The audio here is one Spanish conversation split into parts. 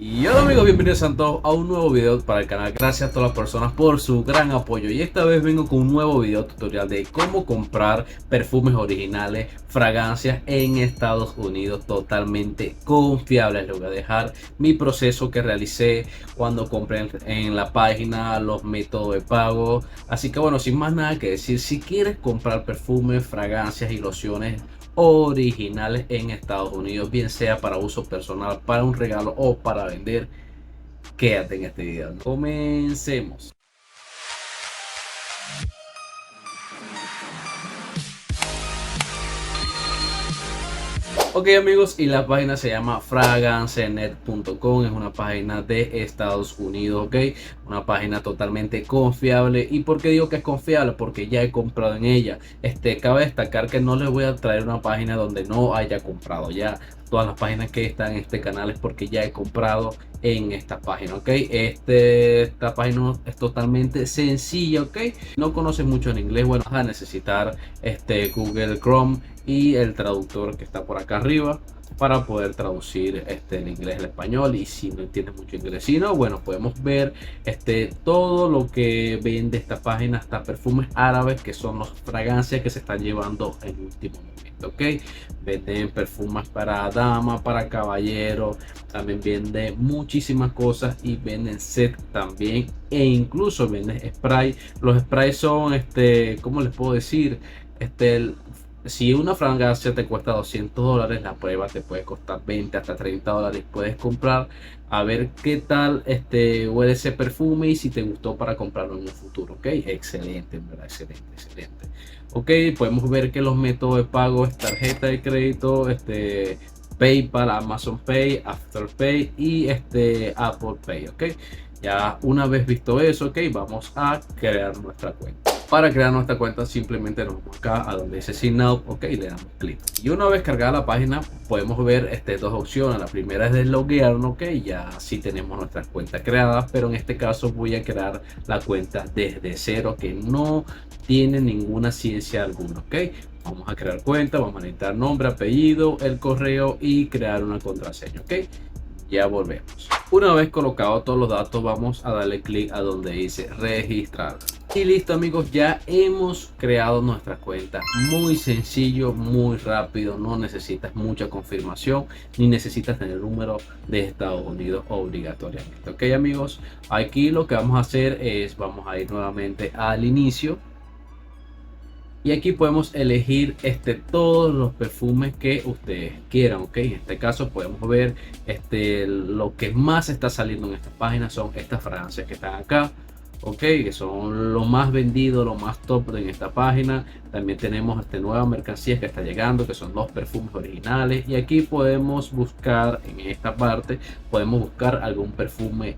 Y hola amigos, bienvenidos a todos a un nuevo video para el canal. Gracias a todas las personas por su gran apoyo. Y esta vez vengo con un nuevo video tutorial de cómo comprar perfumes originales, fragancias en Estados Unidos totalmente confiables. Les voy a dejar mi proceso que realicé cuando compré en la página, los métodos de pago. Así que bueno, sin más nada que decir, si quieres comprar perfumes, fragancias y lociones originales en Estados Unidos, bien sea para uso personal, para un regalo o para vender, quédate en este video. Comencemos. Ok amigos, y la página se llama fragrancenet.com, es una página de Estados Unidos, ok, una página totalmente confiable. ¿Y por qué digo que es confiable? Porque ya he comprado en ella. Cabe destacar que no les voy a traer una página donde no haya comprado. Ya todas las páginas que están en este canal es porque ya he comprado en esta página, ok. Esta página es totalmente sencilla, ok. No conoces mucho en inglés, bueno, vas a necesitar Google Chrome y el traductor que está por acá arriba para poder traducir el inglés al español. Y si no entiendes mucho inglés, si no, bueno, podemos ver todo lo que vende esta página, hasta perfumes árabes, que son las fragancias que se están llevando en último momento, ok. Venden perfumes para dama, para caballero, también venden muchísimas cosas y venden set también, e incluso venden spray. Los sprays son ¿cómo les puedo decir? Si una fragancia te cuesta $200, la prueba te puede costar 20 hasta $30. Puedes comprar a ver qué tal huele ese perfume y si te gustó para comprarlo en un futuro, ok. Excelente, en verdad, excelente. Ok, podemos ver que los métodos de pago es tarjeta de crédito, PayPal, Amazon Pay, Afterpay y Apple Pay, ok. Ya una vez visto eso, ok, vamos a crear nuestra cuenta. Para crear nuestra cuenta simplemente nos vamos acá a donde dice Sign Up, ok, y le damos clic. Y una vez cargada la página podemos ver dos opciones. La primera es de loguearnos, ok, ya sí tenemos nuestras cuentas creadas, pero en este caso voy a crear la cuenta desde cero, que no tiene ninguna ciencia alguna, ok. Vamos a crear cuenta, vamos a necesitar nombre, apellido, el correo y crear una contraseña, ok. Ya volvemos. Una vez colocados todos los datos, vamos a darle clic a donde dice registrar. Y listo amigos, ya hemos creado nuestra cuenta. Muy sencillo, muy rápido, no necesitas mucha confirmación ni necesitas tener número de Estados Unidos obligatoriamente. Ok amigos, aquí lo que vamos a hacer es, vamos a ir nuevamente al inicio. Y aquí podemos elegir todos los perfumes que ustedes quieran, ok. En este caso podemos ver lo que más está saliendo en esta página son estas fragancias que están acá, ok, que son lo más vendido, lo más top en esta página. También tenemos nueva mercancía que está llegando, que son los perfumes originales. Y aquí podemos buscar, en esta parte podemos buscar algún perfume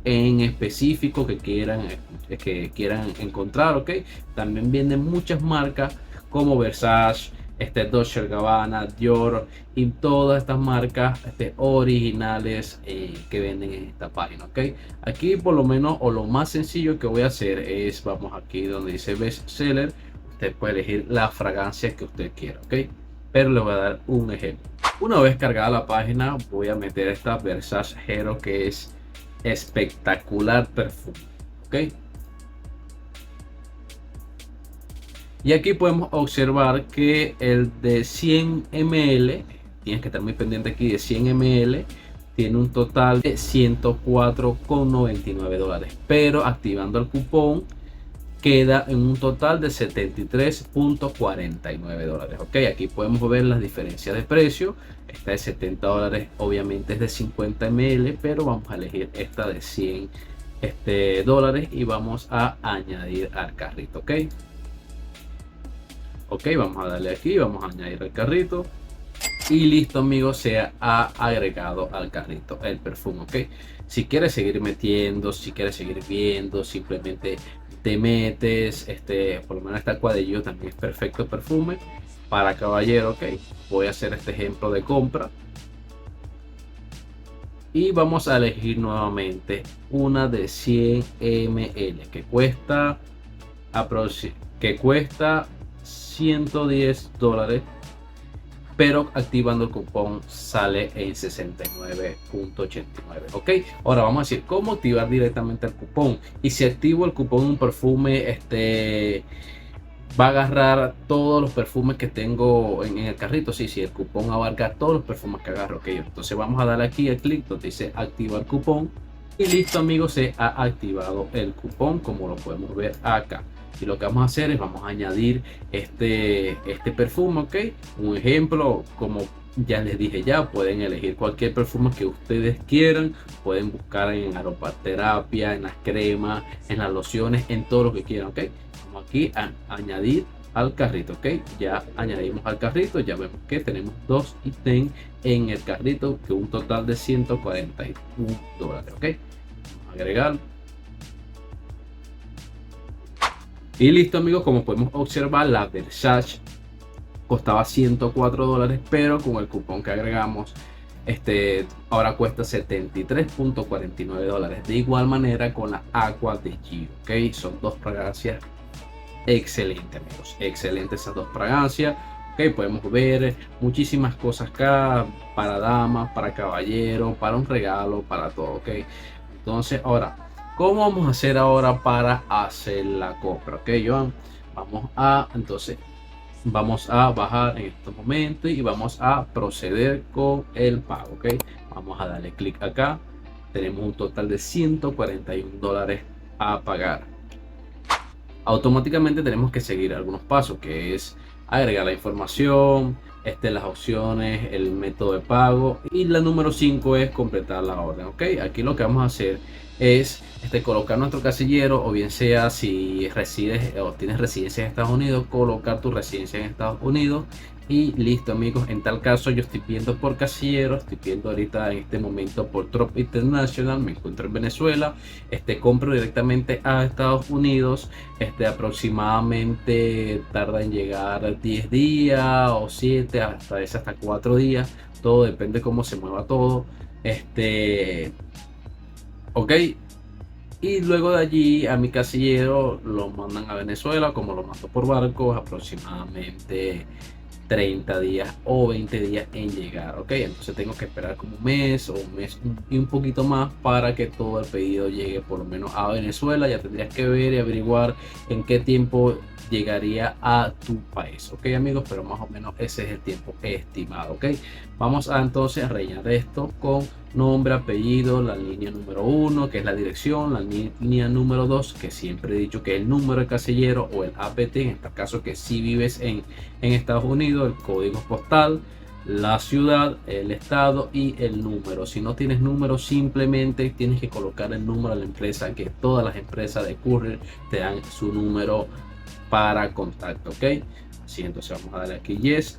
en específico que quieran encontrar, ok. También vienen muchas marcas como Versace, Dolce & Gabbana, Dior y todas estas marcas originales que venden en esta página, ok. Aquí por lo menos, o lo más sencillo que voy a hacer es, vamos aquí donde dice Best Seller. Usted puede elegir la fragancia que usted quiera, ok, pero le voy a dar un ejemplo. Una vez cargada la página voy a meter esta Versace Hero, que es espectacular perfume, ok. Y aquí podemos observar que el de 100 ml, tienes que estar muy pendiente aquí, de 100 ml tiene un total de $104,99, pero activando el cupón queda en un total de $73,49, ok. Aquí podemos ver las diferencias de precio. Esta de $70 obviamente es de 50 ml, pero vamos a elegir esta de 100 dólares y vamos a añadir al carrito, ok. Ok, vamos a darle aquí, vamos a añadir al carrito y listo amigos, se ha agregado al carrito el perfume, ok. Si quieres seguir metiendo, si quieres seguir viendo, simplemente te metes, por lo menos esta cuadrillo también es perfecto perfume para caballero, ok. Voy a hacer este ejemplo de compra y vamos a elegir nuevamente una de 100 ml que cuesta $110, pero activando el cupón sale en 69.89. ok, ahora vamos a decir cómo activar directamente el cupón. Y si activo el cupón un perfume, va a agarrar todos los perfumes que tengo en el carrito. Sí, el cupón abarca todos los perfumes que agarro. Ok, entonces vamos a darle aquí el clic donde dice activar cupón. Y listo, amigos, se ha activado el cupón, como lo podemos ver acá. Y lo que vamos a hacer es vamos a añadir este perfume. Ok, un ejemplo, como ya les dije, ya pueden elegir cualquier perfume que ustedes quieran. Pueden buscar en aromaterapia, en las cremas, en las lociones, en todo lo que quieran. Ok, vamos aquí a añadir al carrito. Ok, ya añadimos al carrito. Ya vemos que tenemos 2 ítems en el carrito, que un total de $141. Ok, vamos a agregar. Y listo, amigos, como podemos observar, la Versace costaba $104, pero con el cupón que agregamos, ahora cuesta $73.49. De igual manera con la Aqua de Gio. Ok, son dos fragancias excelentes, amigos, excelentes esas dos fragancias. Ok, podemos ver muchísimas cosas acá para damas, para caballeros, para un regalo, para todo. Ok, entonces ahora, ¿cómo vamos a hacer ahora para hacer la compra? Ok, Joan, vamos a bajar en este momento y vamos a proceder con el pago. Ok, vamos a darle clic acá. Tenemos un total de $141 a pagar. Automáticamente tenemos que seguir algunos pasos, que es agregar la información, las opciones, el método de pago, y la número 5 es completar la orden. Ok, aquí lo que vamos a hacer es colocar nuestro casillero, o bien sea si resides o tienes residencia en Estados Unidos, colocar tu residencia en Estados Unidos. Y listo, amigos, en tal caso yo estoy viendo por casillero, estoy viendo ahorita en este momento por Trop International, me encuentro en Venezuela. Compro directamente a Estados Unidos. Aproximadamente tarda en llegar 10 días o 7, hasta 4 días, todo depende cómo se mueva todo. Ok, y luego de allí a mi casillero lo mandan a Venezuela. Como lo mando por barco, aproximadamente 30 días o 20 días en llegar. Ok, entonces tengo que esperar como un mes o un mes y un poquito más para que todo el pedido llegue por lo menos a Venezuela. Ya tendrías que ver y averiguar en qué tiempo llegaría a tu país. Ok, amigos, pero más o menos ese es el tiempo estimado. Ok, vamos a entonces rellenar esto con nombre, apellido, la línea número 1, que es la dirección, la línea número 2, que siempre he dicho que es el número de casillero o el APT, en este caso que si vives en Estados Unidos, el código postal, la ciudad, el estado y el número. Si no tienes número, simplemente tienes que colocar el número de la empresa, que todas las empresas de courier te dan su número para contacto. Ok, así, entonces vamos a darle aquí yes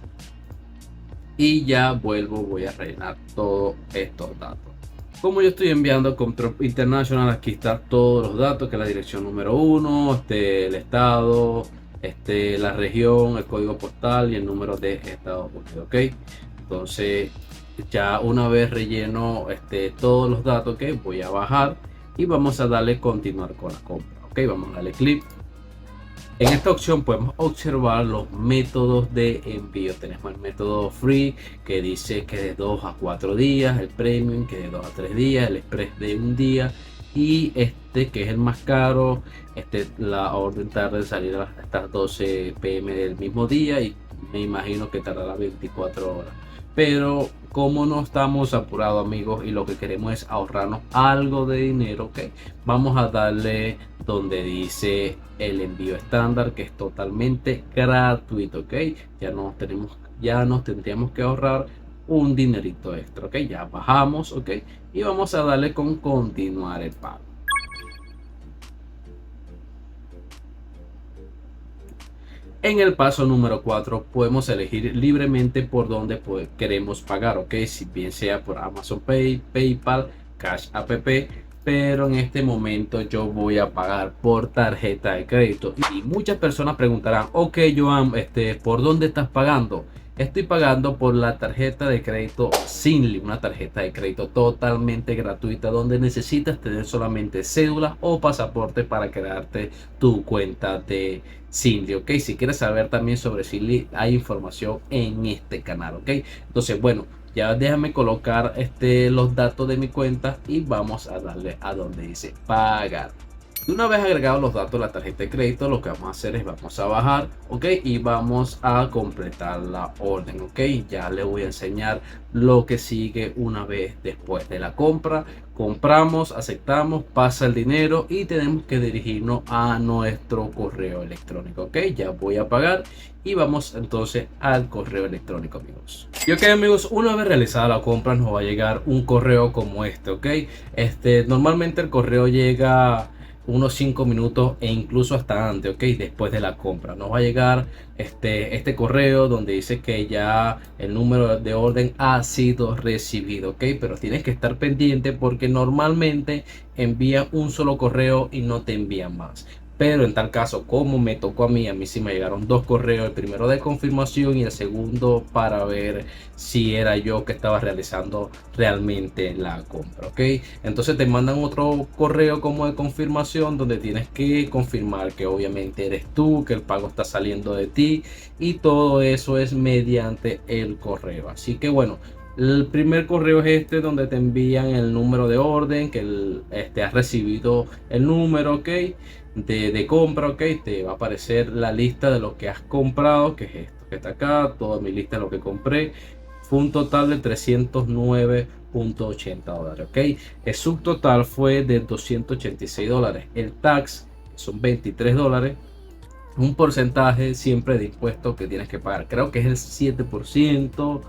y ya voy a rellenar todos estos datos. Como yo estoy enviando con Trop International, aquí están todos los datos, que es la dirección número 1, el estado, la región, el código postal y el número de Estados Unidos. Ok, entonces ya una vez relleno todos los datos, que voy a bajar y vamos a darle continuar con la compra. Ok, vamos a darle clic. En esta opción podemos observar los métodos de envío. Tenemos el método free, que dice que de 2 a 4 días, el premium que de 2 a 3 días, el express de un día, y que es el más caro, la orden tarda en salir hasta las 12 p.m. del mismo día, y me imagino que tardará 24 horas. Pero como no estamos apurados, amigos, y lo que queremos es ahorrarnos algo de dinero, ok, vamos a darle donde dice el envío estándar, que es totalmente gratuito. Ok, ya nos tendríamos que ahorrar un dinerito extra. Ok, ya bajamos. Ok, y vamos a darle con continuar el pago. En el paso número 4 podemos elegir libremente por dónde queremos pagar. Ok, si bien sea por Amazon Pay, PayPal, Cash App, pero en este momento yo voy a pagar por tarjeta de crédito. Y muchas personas preguntarán, ok, Joan, ¿por dónde estás pagando? estoy pagando por la tarjeta de crédito Zinli, una tarjeta de crédito totalmente gratuita donde necesitas tener solamente cédula o pasaporte para crearte tu cuenta de Zinli, ok. Si quieres saber también sobre Zinli, hay información en este canal, ok. Entonces, bueno, ya déjame colocar los datos de mi cuenta y vamos a darle a donde dice pagar. Una vez agregados los datos de la tarjeta de crédito, lo que vamos a hacer es vamos a bajar, ok, y vamos a completar la orden, ok. Ya le voy a enseñar lo que sigue una vez después de la compra. Compramos, aceptamos, pasa el dinero y tenemos que dirigirnos a nuestro correo electrónico, ok. Ya voy a pagar y vamos entonces al correo electrónico, amigos. Y ok, amigos, una vez realizada la compra nos va a llegar un correo como este, ok. Normalmente el correo llega unos 5 minutos e incluso hasta antes, ok, después de la compra nos va a llegar este correo donde dice que ya el número de orden ha sido recibido, ok, pero tienes que estar pendiente porque normalmente envían un solo correo y no te envían más. Pero en tal caso, como me tocó a mí sí me llegaron dos correos, el primero de confirmación y el segundo para ver si era yo que estaba realizando realmente la compra, ok. Entonces te mandan otro correo como de confirmación donde tienes que confirmar que obviamente eres tú, que el pago está saliendo de ti y todo eso es mediante el correo. Así que bueno, el primer correo es donde te envían el número de orden, que has recibido el número, ok, de compra, ok. Te va a aparecer la lista de lo que has comprado, que es esto que está acá, toda mi lista de lo que compré. Fue un total de 309.80 dólares, ok. El subtotal fue de 286 dólares. El tax son 23 dólares. Un porcentaje siempre de impuestos que tienes que pagar. Creo que es el 7%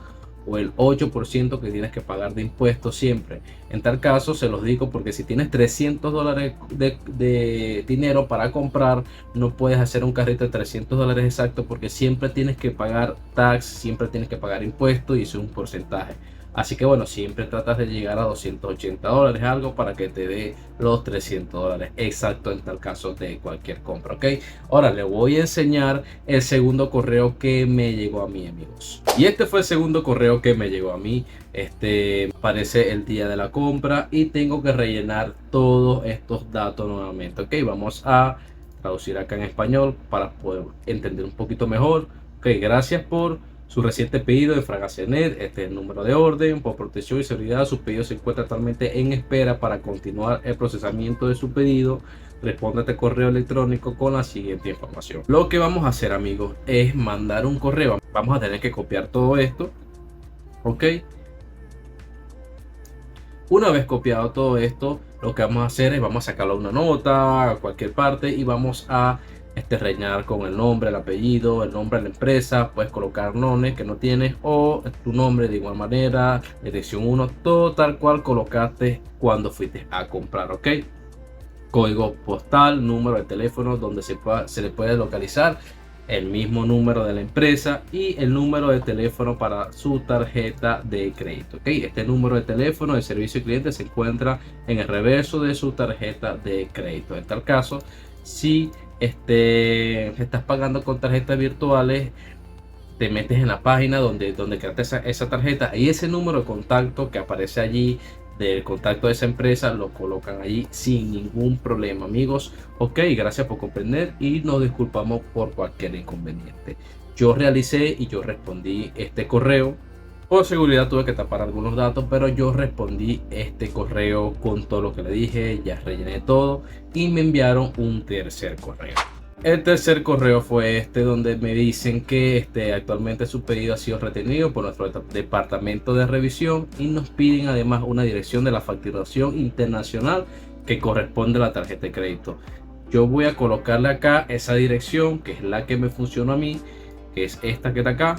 o el 8% que tienes que pagar de impuestos siempre. En tal caso se los digo porque si tienes 300 dólares de dinero para comprar, no puedes hacer un carrito de 300 dólares exacto porque siempre tienes que pagar tax, siempre tienes que pagar impuestos y eso es un porcentaje. Así que bueno, siempre tratas de llegar a 280 dólares algo para que te dé los 300 dólares exacto en tal caso de cualquier compra, ok. Ahora le voy a enseñar el segundo correo que me llegó a mí, amigos. Y este fue el segundo correo que me llegó a mí. Aparece el día de la compra y tengo que rellenar todos estos datos nuevamente, ok. Vamos a traducir acá en español para poder entender un poquito mejor. Ok, gracias por su reciente pedido de Fragancia Net. Este es el número de orden. Por protección y seguridad, su pedido se encuentra actualmente en espera. Para continuar el procesamiento de su pedido, responde a este correo electrónico con la siguiente información. Lo que vamos a hacer, amigos, es mandar un correo. Vamos a tener que copiar todo esto, ok. Una vez copiado todo esto, lo que vamos a hacer es vamos a sacarlo a una nota, a cualquier parte, y vamos a rellenar con el nombre, el apellido, el nombre de la empresa. Puedes colocar nombres que no tienes o tu nombre de igual manera, dirección 1, todo tal cual colocaste cuando fuiste a comprar, ok. Código postal, número de teléfono donde se le puede localizar, el mismo número de la empresa y el número de teléfono para su tarjeta de crédito, ok. Este número de teléfono de servicio al cliente se encuentra en el reverso de su tarjeta de crédito. En tal caso, si estás pagando con tarjetas virtuales, te metes en la página donde creaste esa tarjeta y ese número de contacto que aparece allí del contacto de esa empresa lo colocan allí sin ningún problema, amigos. Ok, gracias por comprender y nos disculpamos por cualquier inconveniente. Yo realicé y yo respondí este correo. Por seguridad tuve que tapar algunos datos, pero yo respondí este correo con todo lo que le dije, ya rellené todo y me enviaron un tercer correo. El tercer correo fue donde me dicen que actualmente su pedido ha sido retenido por nuestro departamento de revisión y nos piden además una dirección de la facturación internacional que corresponde a la tarjeta de crédito. Yo voy a colocarle acá esa dirección que es la que me funciona a mí, que es esta que está acá.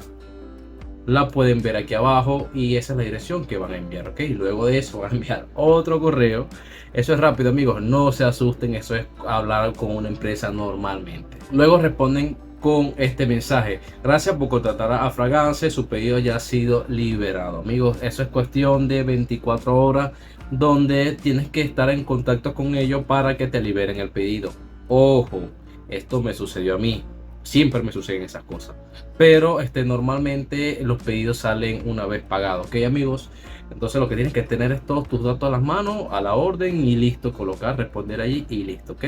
La pueden ver aquí abajo y esa es la dirección que van a enviar, ok. Luego de eso van a enviar otro correo. Eso es rápido, amigos, no se asusten, eso es hablar con una empresa normalmente. Luego responden con este mensaje: gracias por contratar a Fragance, su pedido ya ha sido liberado. Amigos, eso es cuestión de 24 horas donde tienes que estar en contacto con ellos para que te liberen el pedido. Ojo, esto me sucedió a mí. siempre me suceden esas cosas. Pero normalmente los pedidos salen una vez pagados, ¿ok, amigos? Entonces lo que tienes que tener es todos tus datos a las manos, a la orden y listo, colocar, responder allí y listo, ¿ok?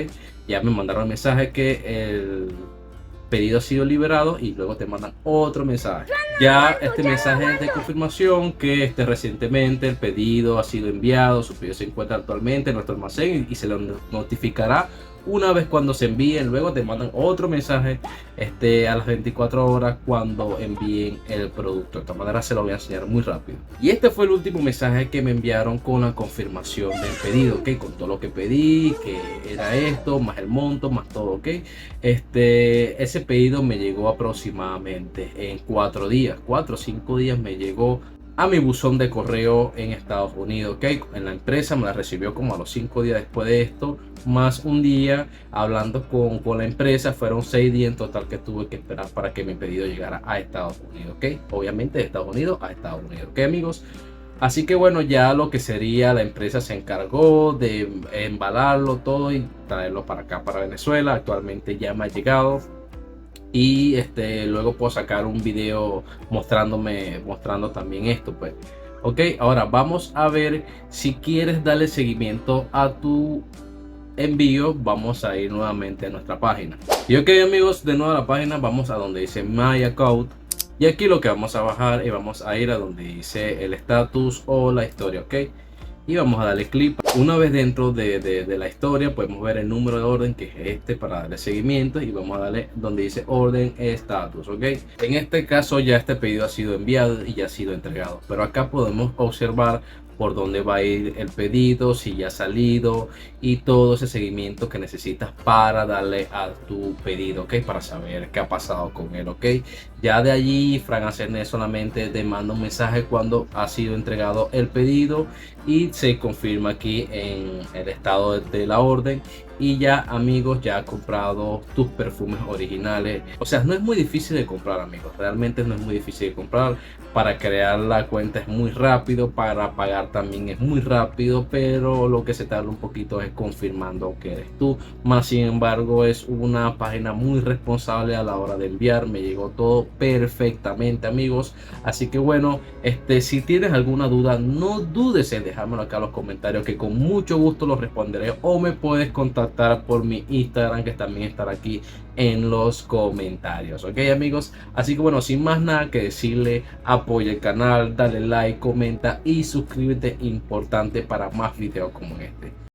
Ya me mandaron el mensaje que el pedido ha sido liberado y luego te mandan otro mensaje. Ya este mensaje es de confirmación que recientemente el pedido ha sido enviado, su pedido se encuentra actualmente en nuestro almacén y se le notificará una vez cuando se envíen. Luego te mandan otro mensaje a las 24 horas cuando envíen el producto. De esta manera se lo voy a enseñar muy rápido. Y este fue el último mensaje que me enviaron con la confirmación del pedido, ok, con todo lo que pedí, que era esto, más el monto, más todo, ok. Ese pedido me llegó aproximadamente en 4 días, 4 o 5 días me llegó a mi buzón de correo en Estados Unidos, ok. En la empresa me la recibió como a los 5 días después de esto, más un día hablando con la empresa. Fueron 6 días en total que tuve que esperar para que mi pedido llegara a Estados Unidos, ok. Obviamente de Estados Unidos a Estados Unidos, ok, amigos. Así que bueno, ya lo que sería la empresa se encargó de embalarlo todo y traerlo para acá, para Venezuela. Actualmente ya me ha llegado. Y luego puedo sacar un video mostrando también esto, pues. Ok, ahora vamos a ver si quieres darle seguimiento a tu envío. Vamos a ir nuevamente a nuestra página. Y ok, amigos, de nuevo a la página, vamos a donde dice My Account. Y aquí lo que vamos a bajar y vamos a ir a donde dice el estatus o la historia, ok. Y vamos a darle clic. Una vez dentro de la historia podemos ver el número de orden, que es para darle seguimiento, y vamos a darle donde dice orden estatus, ok. En este caso ya este pedido ha sido enviado y ya ha sido entregado, pero acá podemos observar por dónde va a ir el pedido, si ya ha salido y todo ese seguimiento que necesitas para darle a tu pedido, ok, para saber qué ha pasado con él, ok. Ya de allí Fragancia Net solamente te manda un mensaje cuando ha sido entregado el pedido y se confirma aquí en el estado de la orden. Y ya, amigos, ya ha comprado tus perfumes originales. O sea, no es muy difícil de comprar, amigos. Realmente no es muy difícil de comprar. Para crear la cuenta es muy rápido. Para pagar también es muy rápido. Pero lo que se tarda un poquito es confirmando que eres tú. Más sin embargo, es una página muy responsable a la hora de enviar. Me llegó todo perfectamente, amigos. Así que bueno, si tienes alguna duda, no dudes en dejármelo acá en los comentarios, que con mucho gusto los responderé. O me puedes contactar por mi Instagram, que también estará aquí en los comentarios, ok, amigos. Así que bueno, sin más nada que decirle, apoya el canal, dale like, comenta y suscríbete, importante para más videos como este.